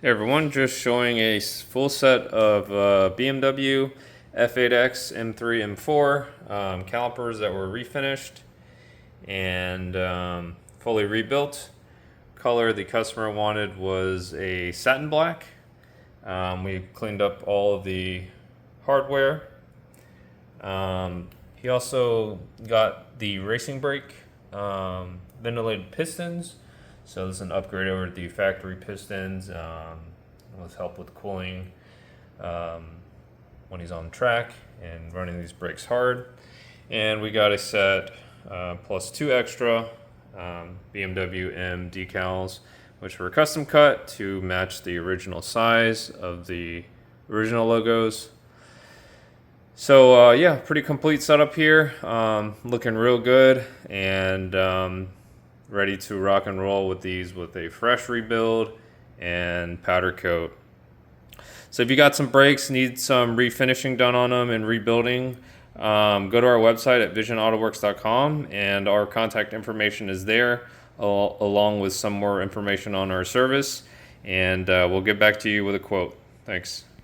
Hey everyone, just showing a full set of BMW F8X M3 M4 calipers that were refinished and fully rebuilt. Color the customer wanted was a satin black. We cleaned up all of the hardware. He also got the Racingbrake ventilated pistons. So this is an upgrade over the factory pistons. With help with cooling when he's on track and running these brakes hard. And we got a set plus 2 extra BMW M decals, which were custom cut to match the original size of the original logos. So yeah, pretty complete setup here. Looking real good and ready to rock and roll with these with a fresh rebuild and powder coat. So if you got some brakes, need some refinishing done on them and rebuilding, go to our website at VisionAutoworks.com and our contact information is there along with some more information on our service, and we'll get back to you with a quote. Thanks.